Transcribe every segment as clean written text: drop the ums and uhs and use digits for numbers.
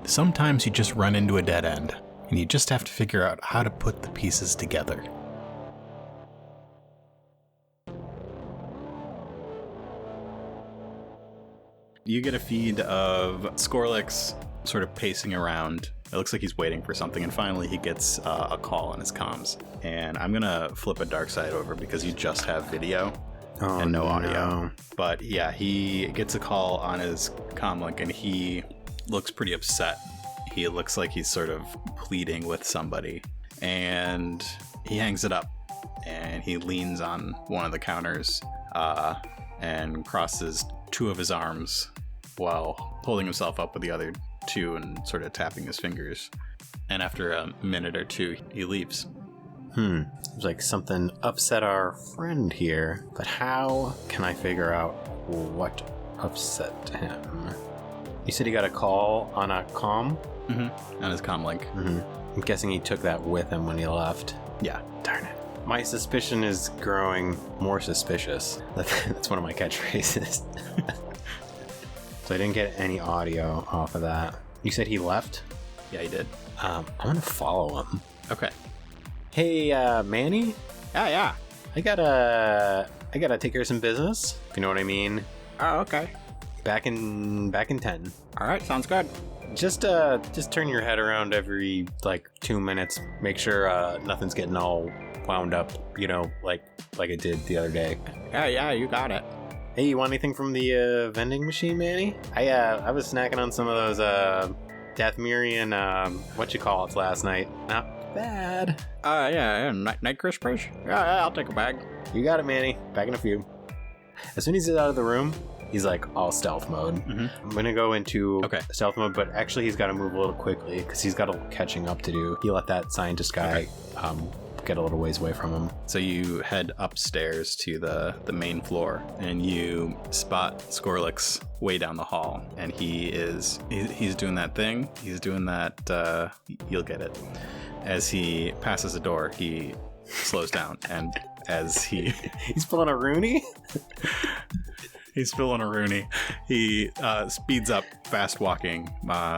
sometimes you just run into a dead end, and you just have to figure out how to put the pieces together. You get a feed of Scorlix sort of pacing around. It looks like he's waiting for something, and finally he gets a call on his comms. And I'm gonna flip a dark side over because you just have video and no audio. But yeah, he gets a call on his comlink, and he looks pretty upset. He looks like he's sort of pleading with somebody, and he hangs it up, and he leans on one of the counters and crosses two of his arms while holding himself up with the other two and sort of tapping his fingers. And after a minute or two, he leaves. It's like something upset our friend here, but how can I figure out what upset him? You said he got a call on a comm? Mm-hmm. On his comlink. Mm-hmm. I'm guessing he took that with him when he left. Yeah. Darn it. My suspicion is growing more suspicious. That's one of my catchphrases. So I didn't get any audio off of that. You said he left? Yeah, he did. I'm gonna follow him. Okay. Hey, Manny? Yeah. I gotta take care of some business, if you know what I mean. Oh, okay. Back in 10. All right, sounds good. Just turn your head around every, 2 minutes. Make sure nothing's getting all wound up, like it did the other day. Yeah, you got it. Hey, you want anything from the vending machine, Manny? I was snacking on some of those Dathmirian whatchamacallits last night. Not bad. Yeah, night crispers. Yeah, I'll take a bag. You got it, Manny. Back in a few. As soon as he's out of the room, he's all stealth mode. Mm-hmm. I'm gonna go into Okay. stealth mode, but actually he's got to move a little quickly because he's got a little catching up to do. He let that scientist guy get a little ways away from him. So you head upstairs to the main floor, and you spot Scorlix way down the hall, and he's doing that thing. He's doing that. You'll get it. As he passes a door, he slows down, and as he's pulling a Rooney. He's pulling a Rooney. He speeds up, fast walking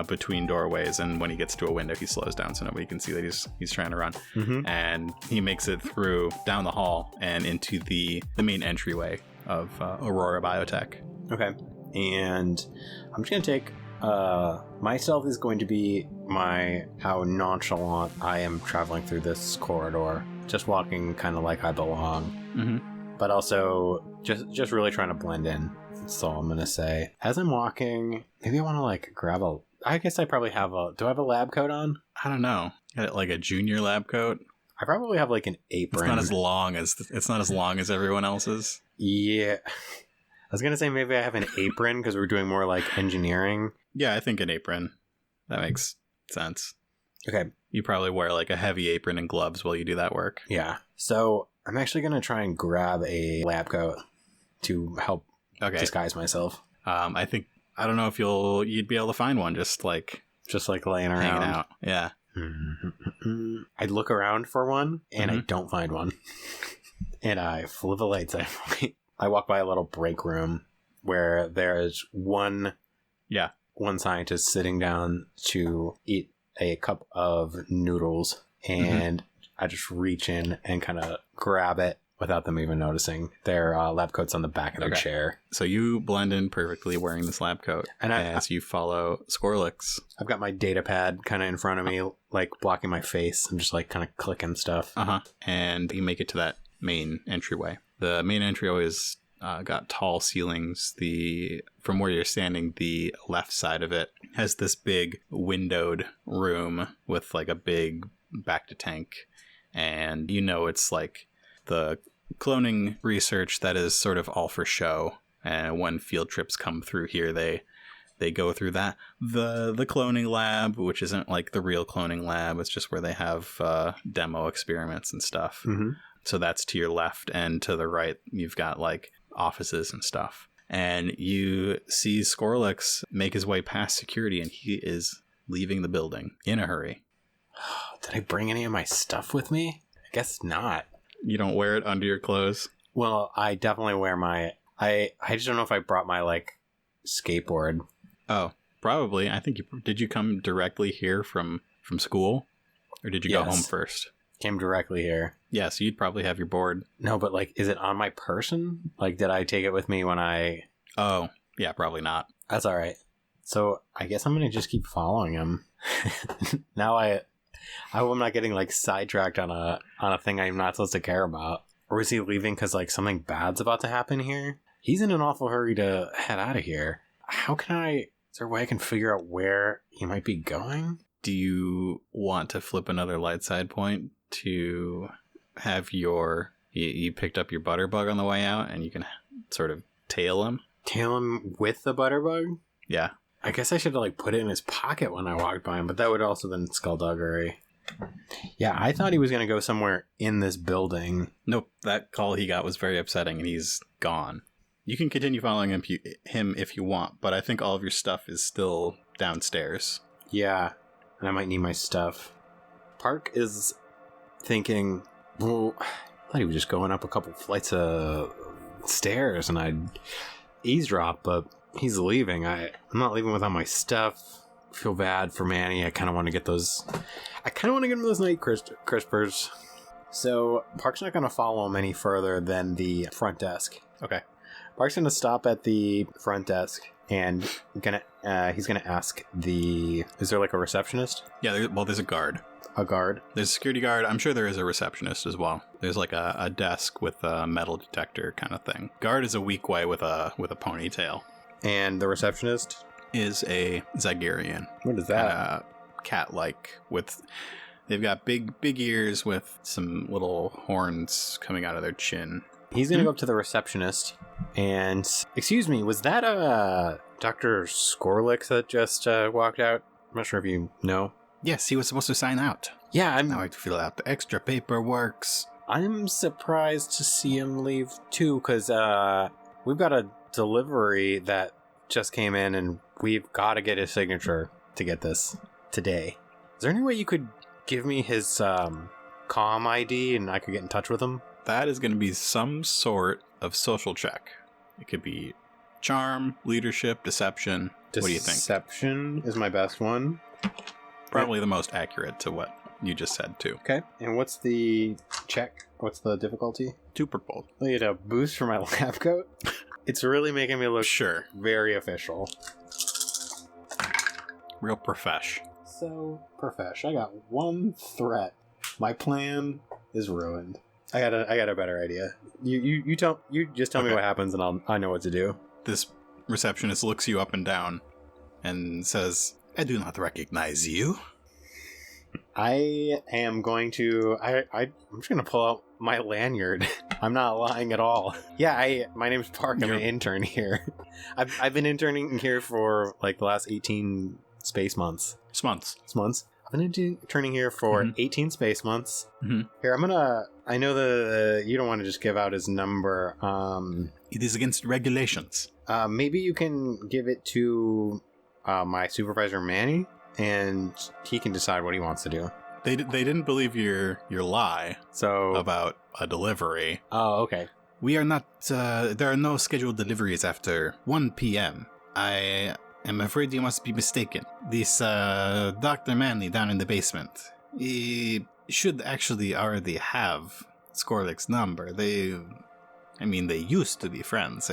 between doorways, and when he gets to a window, he slows down so nobody can see that he's trying to run. Mm-hmm. And he makes it through down the hall and into the main entryway of Aurora Biotech. Okay. And I'm just gonna take myself is going to be how nonchalant I am traveling through this corridor, just walking kind of like I belong. Mm-hmm. But also just really trying to blend in. That's all I'm gonna say. As I'm walking, maybe I want to grab I guess I probably have do I have a lab coat on? I don't know. Got a junior lab coat. I probably have an apron. It's not as long as everyone else's. Yeah. I was gonna say maybe I have an apron because we're doing more engineering. Yeah, I think an apron. That makes sense. Okay. You probably wear a heavy apron and gloves while you do that work. Yeah. So I'm actually going to try and grab a lab coat to help disguise myself. I don't know if you'd be able to find one just laying around. Hanging out. Yeah. I look around for one and I don't find one. And I flip a light side. I walk by a little break room where there is one scientist sitting down to eat a cup of noodles, and I just reach in and kind of grab it without them even noticing. Their lab coat's on the back of their chair. So you blend in perfectly wearing this lab coat, and as you follow Scorlix. I've got my data pad kind of in front of me, blocking my face. I'm just kind of clicking stuff. And you make it to that main entryway. The main entryway is got tall ceilings. From where you're standing, the left side of it has this big windowed room with a big back to tank, and it's the cloning research that is sort of all for show. And when field trips come through here, they go through that. The cloning lab, which isn't the real cloning lab, it's just where they have demo experiments and stuff. Mm-hmm. So that's to your left, and to the right you've got offices and stuff. And you see Scorlix make his way past security, and he is leaving the building in a hurry. Did I bring any of my stuff with me? I guess not. You don't wear it under your clothes? Well, I definitely wear my... I just don't know if I brought my, skateboard. Oh. Probably. I think did you come directly here from school? Or did you go home first? Came directly here. Yeah, so you'd probably have your board. No, but like, is it on my person? Like, did I take it with me when I... Oh, yeah, probably not. That's all right. So I guess I'm going to just keep following him. Now I hope I'm not getting like sidetracked on a thing I'm not supposed to care about. Or is he leaving because like something bad's about to happen here? He's in an awful hurry to head out of here. How can I... Is there a way I can figure out where he might be going? Do you want to flip another light side point to have you picked up your butterbug on the way out and you can sort of tail him? Tail him with the butterbug? Yeah. I guess I should have like put it in his pocket when I walked by him, but that would also been skullduggery. Yeah, I thought he was going to go somewhere in this building. Nope, that call he got was very upsetting and he's gone. You can continue following him if you want, but I think all of your stuff is still downstairs. Yeah, and I might need my stuff. Park is thinking, well, I thought he was just going up a couple flights of stairs and I'd eavesdrop, but he's leaving. I'm not leaving without my stuff. I feel bad for Manny. I kind of want to get those... I kind of want to get him those night crispers. So Park's not going to follow him any further than the front desk. Okay. Park's going to stop at the front desk and he's going to ask the... Is there like a receptionist? Yeah, there's a guard. A guard? There's a security guard. I'm sure there is a receptionist as well. There's like a desk with a metal detector kind of thing. Guard is a weak way with a ponytail. And the receptionist? Is a Zygerian. What is that? Cat-like with... They've got big ears with some little horns coming out of their chin. He's going to go up to the receptionist and... Excuse me, was that Dr. Skorlik that just walked out? I'm not sure if you know. Yes, he was supposed to sign out. Yeah, Now I have to fill out the extra paperwork. I'm surprised to see him leave too, because we've got a delivery that just came in and we've got to get his signature to get this today. Is there any way you could give me his comm ID and I could get in touch with him? That is going to be some sort of social check. It could be charm, leadership, deception. What do you think? Deception is my best one. Probably the most accurate to what you just said, too. Okay. And what's the check? What's the difficulty? 2 purple. I get a boost for my lab coat. It's really making me look Sure. very official. Real profesh. So profesh. I got one threat. My plan is ruined. I got a better idea. You just tell me what happens and I know what to do. This receptionist looks you up and down and says, I do not recognize you. I am going to... I'm just going to pull out my lanyard. I'm not lying at all. Yeah, my name's Park. I'm an intern here. I've been interning here for like the last 18 space months. Months. I've been interning here for 18 space months. Mm-hmm. Here, I'm going to... I know you don't want to just give out his number. It is against regulations. Maybe you can give it to... my supervisor Manny, and he can decide what he wants to do. They didn't believe your lie about a delivery. Oh, okay. We are not... there are no scheduled deliveries after 1 p.m. I am afraid you must be mistaken. This Dr. Manley down in the basement, he should actually already have Skorlik's number. They used to be friends.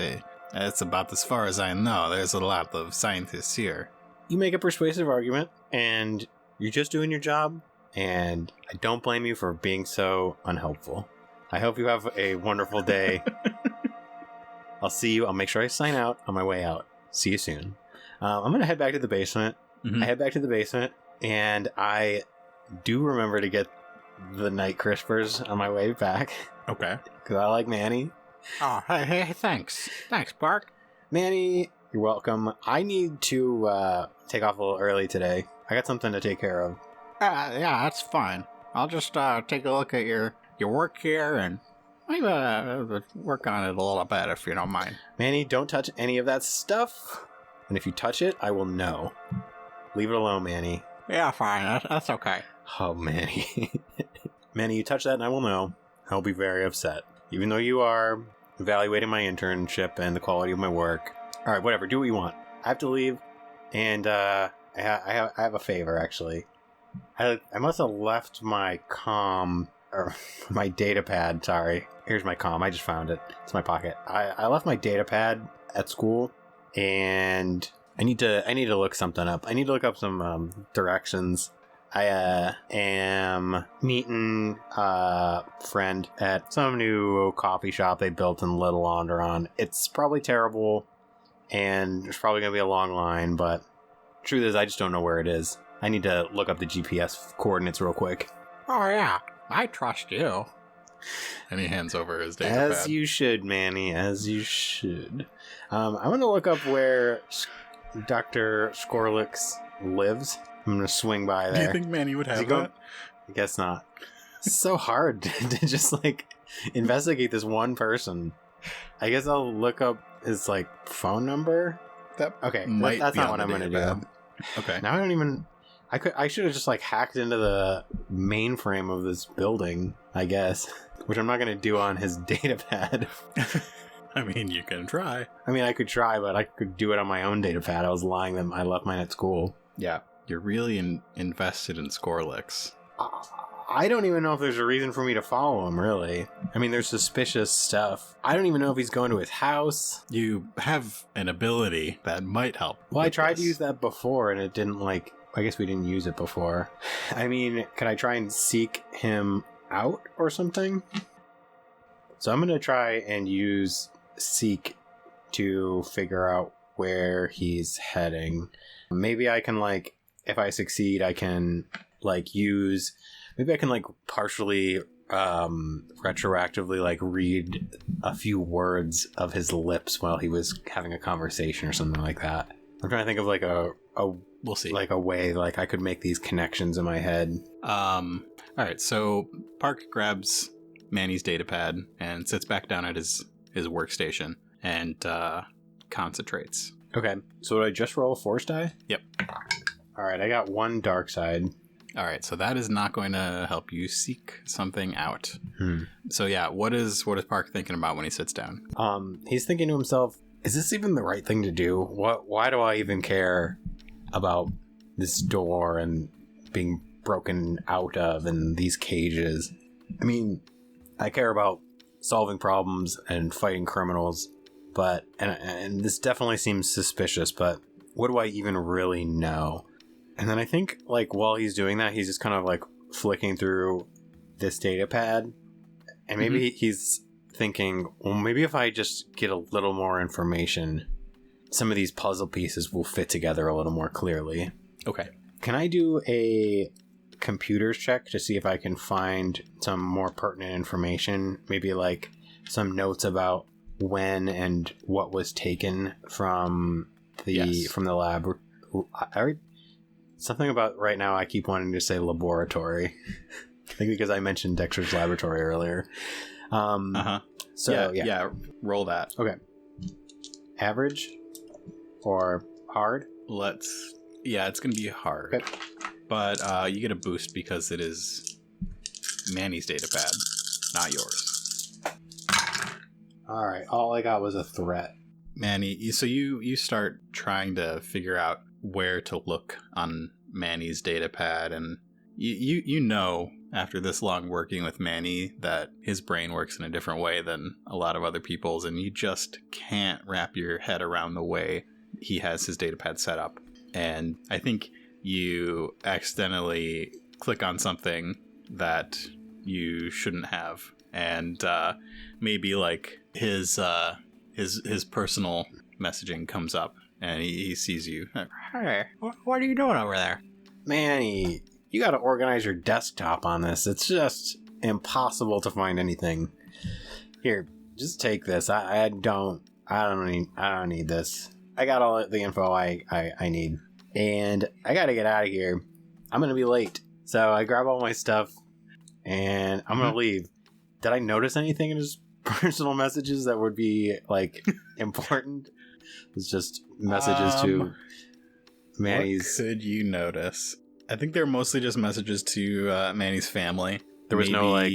That's about as far as I know. There's a lot of scientists here. You make a persuasive argument, and you're just doing your job, and I don't blame you for being so unhelpful. I hope you have a wonderful day. I'll see you. I'll make sure I sign out on my way out. See you soon. I'm going to head back to the basement. Mm-hmm. I head back to the basement, and I do remember to get the night crispers on my way back. Okay. Because I like Manny. Oh, hey, thanks. Thanks, Park. Manny, you're welcome. I need to take off a little early today. I got something to take care of. Yeah, that's fine. I'll just take a look at your work here and maybe work on it a little bit if you don't mind. Manny, don't touch any of that stuff. And if you touch it, I will know. Leave it alone, Manny. Yeah, fine. That's okay. Oh, Manny. Manny, you touch that and I will know. I'll be very upset. Even though you are evaluating my internship and the quality of my work. All right, whatever. Do what you want. I have to leave. And I have a favor, actually. I must have left my comm, or my data pad, sorry. Here's my comm, I just found it. It's in my pocket. I left my data pad at school, and I need to look something up. I need to look up some directions. I am meeting a friend at some new coffee shop they built in Little Onderon. It's probably terrible, and there's probably going to be a long line, but truth is, I just don't know where it is. I need to look up the GPS coordinates real quick. Oh, yeah. I trust you. And he hands over his data pad. As you should, Manny, as you should. I'm going to look up where Dr. Scorlix lives. I'm going to swing by there. Do you think Manny would have that? I guess not. It's so hard to just, like, investigate this one person. I guess I'll look up his, like, phone number. Okay, that's not what I'm going to do. Okay. Now I don't even... I should have just, like, hacked into the mainframe of this building, I guess. Which I'm not going to do on his data pad. I mean, you can try. I mean, I could try, but I could do it on my own data pad. I was lying them. I left mine at school. Yeah. You're really invested in Scorlix. I don't even know if there's a reason for me to follow him, really. I mean, there's suspicious stuff. I don't even know if he's going to his house. You have an ability that might help. Well, I tried to use that before, and it didn't, like... I guess we didn't use it before. I mean, can I try and seek him out or something? So I'm going to try and use Seek to figure out where he's heading. Maybe I can, like, if I succeed, I can, like, use... Maybe I can, like, partially, retroactively, like, read a few words of his lips while he was having a conversation or something like that. I'm trying to think of, like, we'll see. Like, a way, like, I could make these connections in my head. All right, so Park grabs Manny's datapad and sits back down at his workstation and concentrates. Okay, so would I just roll a force die? Yep. All right, I got one dark side. All right, so that is not going to help you seek something out. So yeah, what is Park thinking about when he sits down? He's thinking to himself, is this even the right thing to do? Why do I even care about this door and being broken out of and these cages? I mean, I care about solving problems and fighting criminals, but and this definitely seems suspicious, but what do I even really know? And then I think, like, while he's doing that, he's just kind of, like, flicking through this data pad, and maybe he's thinking, well, maybe if I just get a little more information, some of these puzzle pieces will fit together a little more clearly. Okay. Can I do a computers check to see if I can find some more pertinent information? Maybe, like, some notes about when and what was taken from the lab. Something about right now I keep wanting to say laboratory. I think because I mentioned Dexter's laboratory earlier. So yeah, roll that. Okay. Average or hard? It's gonna be hard. Okay. But you get a boost because it is Manny's datapad, not yours. Alright, all I got was a threat. Manny, so you start trying to figure out where to look on Manny's datapad, and you know after this long working with Manny that his brain works in a different way than a lot of other people's, and you just can't wrap your head around the way he has his datapad set up. And I think you accidentally click on something that you shouldn't have, and maybe like his personal messaging comes up, and he sees you. Hey, what are you doing over there? Manny, you gotta organize your desktop on this. It's just impossible to find anything. Here, just take this. I don't need this. I got all the info I need. And I gotta get out of here. I'm gonna be late. So I grab all my stuff and I'm gonna leave. Did I notice anything in his personal messages that would be, like, important? It's just messages to Manny's. What could you notice? I think they're mostly just messages to Manny's family. There was no, like,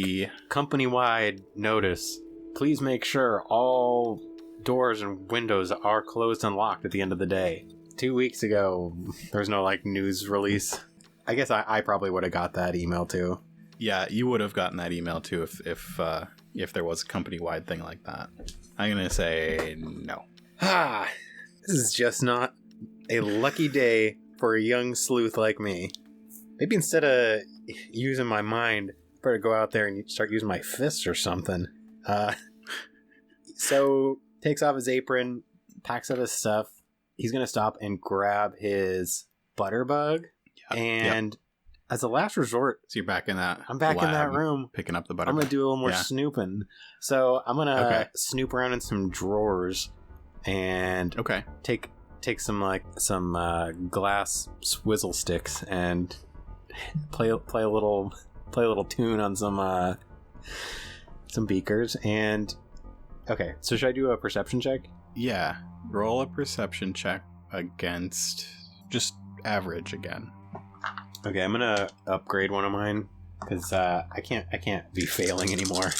company-wide notice. Please make sure all doors and windows are closed and locked at the end of the day. 2 weeks ago, there's no like news release. I guess I probably would have got that email too. Yeah, you would have gotten that email too if there was a company-wide thing like that. I'm gonna say no. This is just not a lucky day for a young sleuth like me. Maybe instead of using my mind, I better go out there and start using my fists or something. So takes off his apron, packs up his stuff. He's gonna stop and grab his butterbug, and as a last resort, so you're back in that. I'm back in that room, picking up the butterbug. I'm gonna do a little more snooping. So I'm gonna snoop around in some drawers and take some glass swizzle sticks and play a little tune on some beakers. And so should I do a perception check? Yeah, roll a perception check against just average again. Okay, I'm gonna upgrade one of mine because I can't be failing anymore.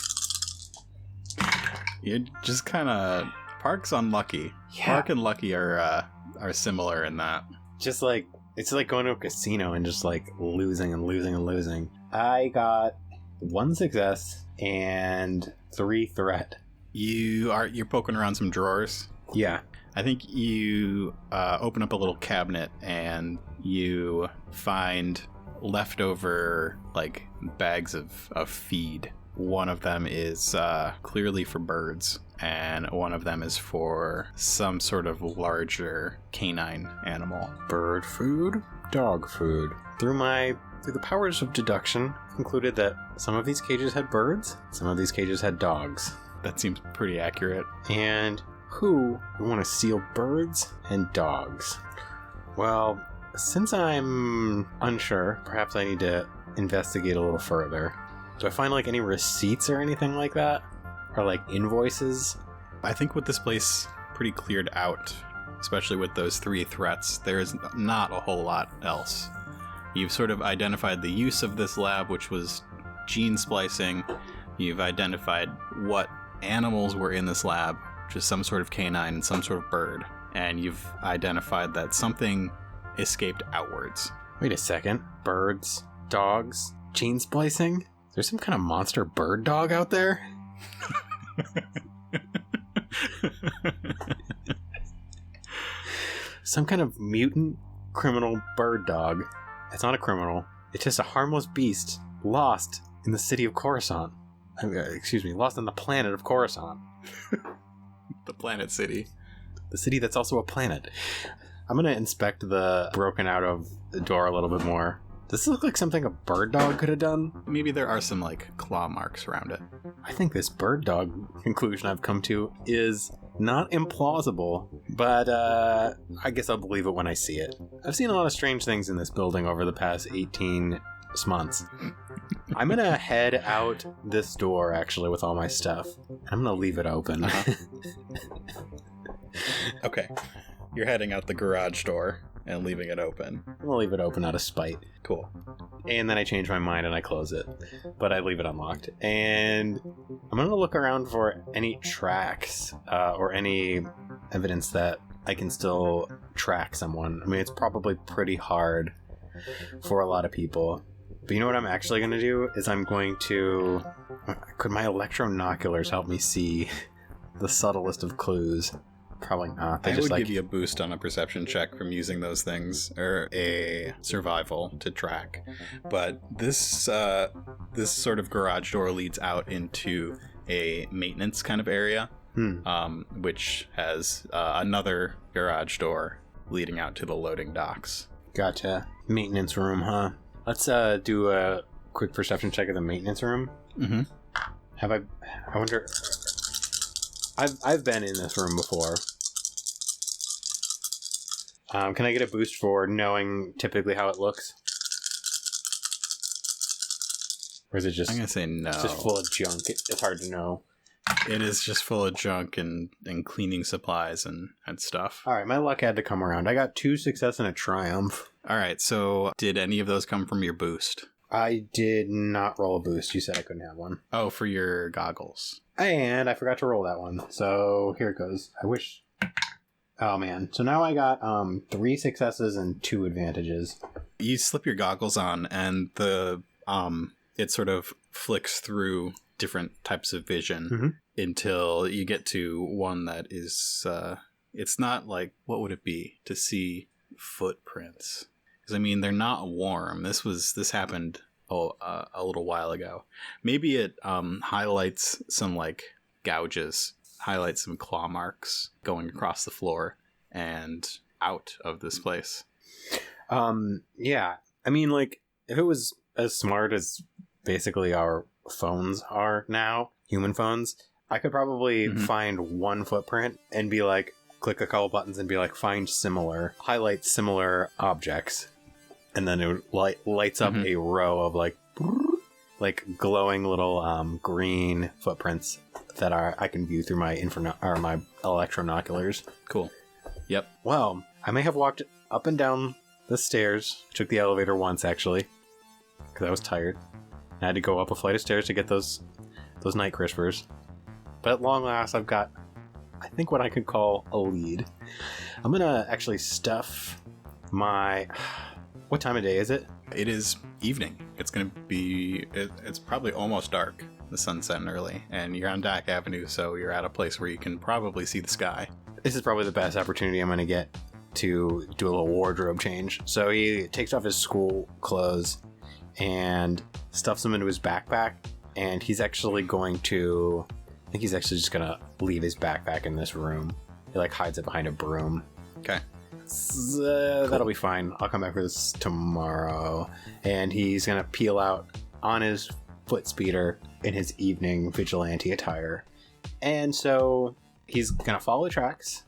You're just kind of Park's unlucky. Yeah. Park and Lucky are similar in that. Just like it's like going to a casino and just like losing and losing and losing. I got 1 success and 3 threat. You're poking around some drawers. Yeah. I think you open up a little cabinet and you find leftover like bags of feed. One of them is clearly for birds, and one of them is for some sort of larger canine animal. Bird food, dog food. Through the powers of deduction, concluded that some of these cages had birds, some of these cages had dogs. That seems pretty accurate. And who would want to steal birds and dogs? Well, since I'm unsure, perhaps I need to investigate a little further. Do I find like any receipts or anything like that? Or like invoices? I think with this place pretty cleared out, especially with those 3 threats, there is not a whole lot else. You've sort of identified the use of this lab, which was gene splicing. You've identified what animals were in this lab, which is some sort of canine and some sort of bird. And you've identified that something escaped outwards. Wait a second. Birds, dogs, gene splicing? Is there some kind of monster bird dog out there? Some kind of mutant criminal bird dog. It's not a criminal. It's just a harmless beast lost in the city of Coruscant. Lost on the planet of Coruscant. The planet city. The city that's also a planet. I'm going to inspect the broken out of the door a little bit more. Does this look like something a bird dog could have done? Maybe there are some, like, claw marks around it. I think this bird dog conclusion I've come to is not implausible, but I guess I'll believe it when I see it. I've seen a lot of strange things in this building over the past 18 months. I'm going to head out this door, actually, with all my stuff. I'm going to leave it open. Okay. You're heading out the garage door and leaving it open. I'm going to leave it open out of spite. Cool. And then I change my mind and I close it. But I leave it unlocked. And I'm going to look around for any tracks or any evidence that I can still track someone. I mean, it's probably pretty hard for a lot of people. But you know what I'm actually going to do? Is I'm going to... Could my electronoculars help me see the subtlest of clues? Probably not. I would give you a boost on a perception check from using those things, or a survival to track. But this sort of garage door leads out into a maintenance kind of area, which has another garage door leading out to the loading docks. Gotcha. Maintenance room, huh? Let's do a quick perception check of the maintenance room. Mm-hmm. I wonder... I've been in this room before. Can I get a boost for knowing typically how it looks? Or is it just... I'm going to say no. It's just full of junk. It's hard to know. It is just full of junk and cleaning supplies and stuff. Alright, my luck had to come around. I got 2 success and a triumph. Alright, so did any of those come from your boost? I did not roll a boost. You said I couldn't have one. Oh, for your goggles. And I forgot to roll that one. So here it goes. I wish... Oh man. So now I got 3 successes and 2 advantages. You slip your goggles on, and the it sort of flicks through different types of vision until you get to one that is it's not like, what would it be to see footprints? Because I mean, they're not warm. This happened a little while ago. Maybe it highlights some like gouges, highlights some claw marks going across the floor and out of this place. Yeah. I mean, like, if it was as smart as basically our phones are now, human phones, I could probably find one footprint and be like, click a couple buttons and be like, find similar, highlight similar objects. And then it lights up a row of like glowing little green footprints that I can view through my my electronoculars. Cool. Yep. Well, I may have walked up and down the stairs. Took the elevator once, actually, because I was tired. I had to go up a flight of stairs to get those night crispers. But at long last, I've got, I think, what I could call a lead. I'm gonna actually stuff my... What time of day is it? It is evening. It's going to be... It's probably almost dark. The sun's setting early. And you're on Dak Avenue, so you're at a place where you can probably see the sky. This is probably the best opportunity I'm going to get to do a little wardrobe change. So he takes off his school clothes and stuffs them into his backpack. And he's actually going to... I think he's actually just going to leave his backpack in this room. He like hides it behind a broom. Okay. Cool. That'll be fine. I'll come back for this tomorrow. And he's going to peel out on his foot speeder in his evening vigilante attire. And so he's going to follow the tracks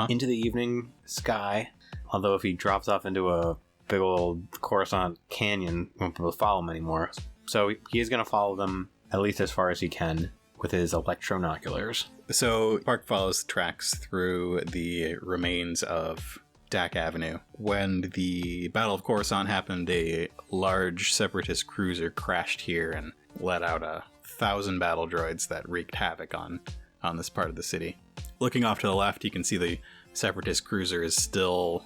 into the evening sky. Although if he drops off into a big old Coruscant canyon, he won't be able to follow him anymore. So he is going to follow them at least as far as he can with his electronoculars. So Park follows the tracks through the remains of Dak Avenue. When the Battle of Coruscant happened, a large separatist cruiser crashed here and let out 1,000 battle droids that wreaked havoc on this part of the city. Looking off to the left, you can see the separatist cruiser is still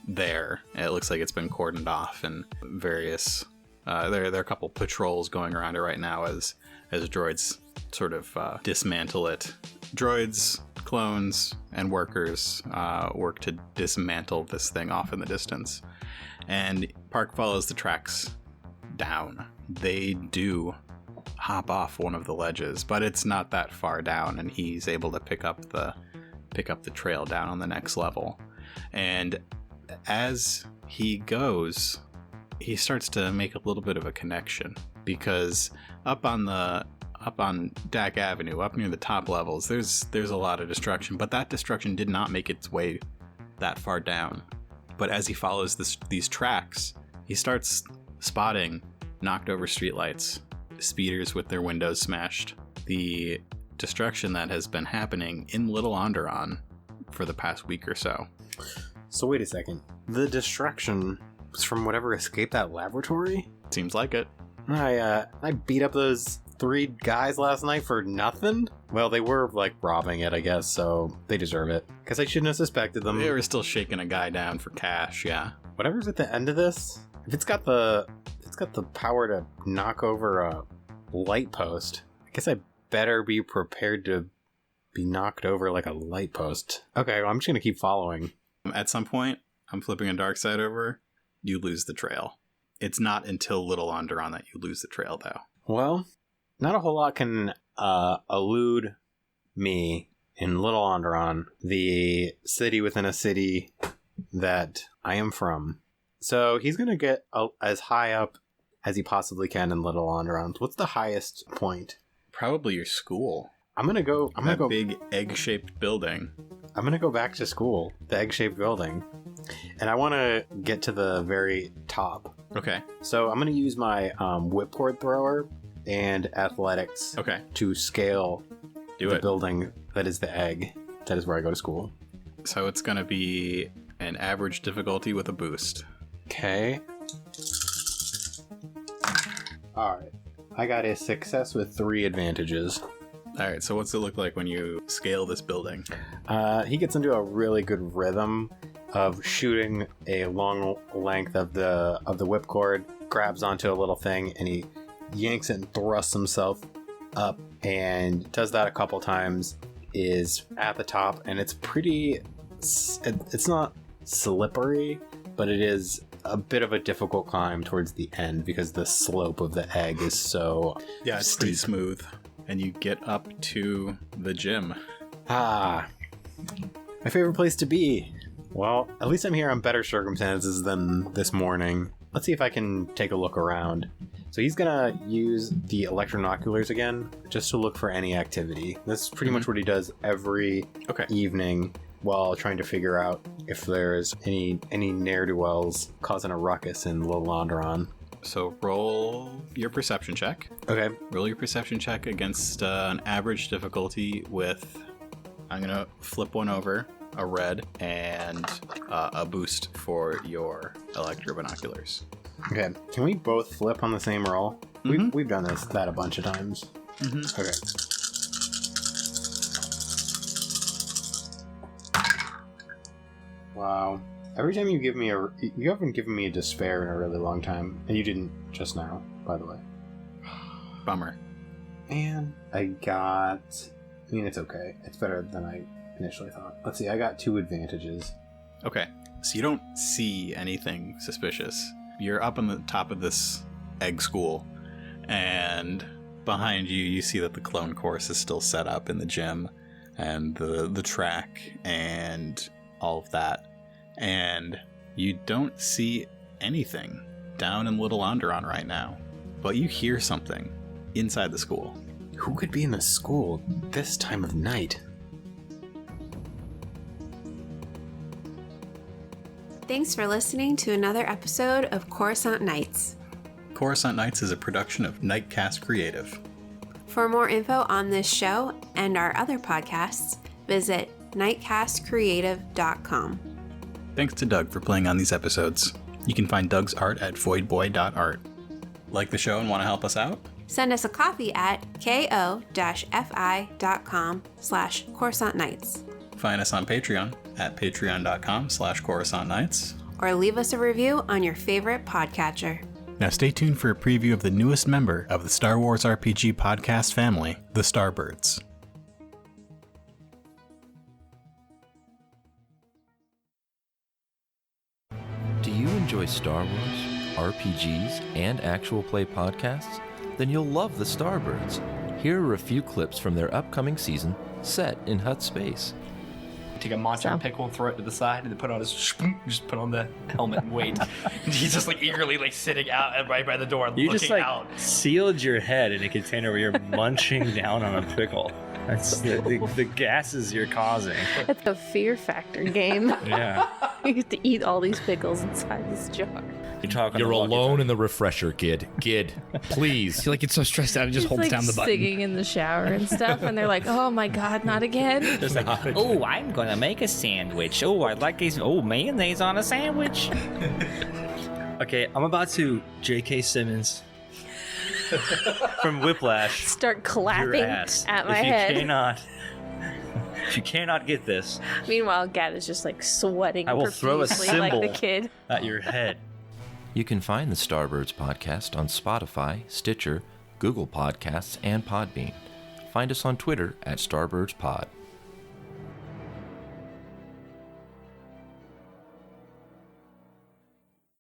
there. It looks like it's been cordoned off, and various there are a couple patrols going around it right now as droids sort of dismantle it. Droids, clones, and workers work to dismantle this thing off in the distance. And Park follows the tracks down. They do hop off one of the ledges, but it's not that far down, and he's able to pick up the trail down on the next level. And as he goes, he starts to make a little bit of a connection, because up on Dak Avenue, up near the top levels, there's a lot of destruction, but that destruction did not make its way that far down. But as he follows these tracks, he starts spotting knocked over streetlights, speeders with their windows smashed, the destruction that has been happening in Little Onderon for the past week or so. So wait a second. The destruction was from whatever escaped that laboratory? Seems like it. I beat up those 3 guys last night for nothing? Well, they were, like, robbing it, I guess, so they deserve it. Because I shouldn't have suspected them. They were still shaking a guy down for cash, yeah. Whatever's at the end of this, if it's got the power to knock over a light post, I guess I better be prepared to be knocked over like a light post. Okay, well, I'm just going to keep following. At some point, I'm flipping a dark side over, you lose the trail. It's not until Little Onderon that you lose the trail, though. Well, not a whole lot can elude me in Little Onderon, the city within a city that I am from. So he's going to get as high up as he possibly can in Little Onderon. What's the highest point? Probably your school. I'm going to go... big egg-shaped building. I'm going to go back to school, the egg-shaped building. And I want to get to the very top. Okay. So I'm going to use my whipcord thrower and athletics to scale the building that is the egg. That is where I go to school. So it's going to be an average difficulty with a boost. Okay. Alright. I got a success with 3 advantages. All right, so what's it look like when you scale this building? He gets into a really good rhythm of shooting a long length of the whipcord, grabs onto a little thing, and he yanks it and thrusts himself up, and does that a couple times, is at the top, and it's it's not slippery, but it is a bit of a difficult climb towards the end because the slope of the egg is so it's pretty smooth. And you get up to the gym. My favorite place to be. Well, at least I'm here on better circumstances than this morning. Let's see if I can take a look around. So he's gonna use the electronoculars again, just to look for any activity. That's pretty much what he does every evening while trying to figure out if there's any ne'er-do-wells causing a ruckus in Lilandron. So roll your perception check. Okay. Roll your perception check against an average difficulty with, I'm going to flip one over, a red, and a boost for your electrobinoculars. Okay. Can we both flip on the same roll? We've done that a bunch of times. Okay. Wow. Every time you give me you haven't given me a despair in a really long time, and you didn't just now, by the way. Bummer. Man, it's okay. It's better than I initially thought. Let's see, I got 2 advantages. Okay, so you don't see anything suspicious. You're up on the top of this egg school, and behind you, you see that the clone course is still set up in the gym, and the track, and all of that. And you don't see anything down in Little Onderon right now, but you hear something inside the school. Who could be in the school this time of night? Thanks for listening to another episode of Coruscant Nights. Coruscant Nights is a production of Nightcast Creative. For more info on this show and our other podcasts, visit nightcastcreative.com. Thanks to Doug for playing on these episodes. You can find Doug's art at voidboy.art. Like the show and want to help us out? Send us a copy at ko-fi.com/Coruscant Nights. Find us on Patreon at patreon.com/Coruscant Nights. Or leave us a review on your favorite podcatcher. Now stay tuned for a preview of the newest member of the Star Wars RPG podcast family, the Starbirds. Do you enjoy Star Wars, RPGs, and actual play podcasts? Then you'll love the Starbirds. Here are a few clips from their upcoming season, set in Hutt space. Take a monster pickle and throw it to the side, and then put on just put on the helmet and wait. And he's just eagerly sitting out right by the door, you looking just out. Sealed your head in a container where you're munching down on a pickle. That's the gases you're causing. It's a fear factor game. Yeah. You have to eat all these pickles inside this jar. You're alone in the refresher, Gid. Gid, please. I feel like it's so stressed out, it just holds down the button. Singing in the shower and stuff, and they're like, "Oh my God, not again!" Oh, I'm gonna make a sandwich. Oh, I'd like these. Oh, mayonnaise on a sandwich. Okay, I'm about to J.K. Simmons from Whiplash. Start clapping your ass. at my head. If you cannot get this, Meanwhile, Gad is just sweating. I will throw a profusely cymbal like the kid at your head. You can find the Starbirds podcast on Spotify, Stitcher, Google Podcasts, and Podbean. Find us on Twitter at StarbirdsPod.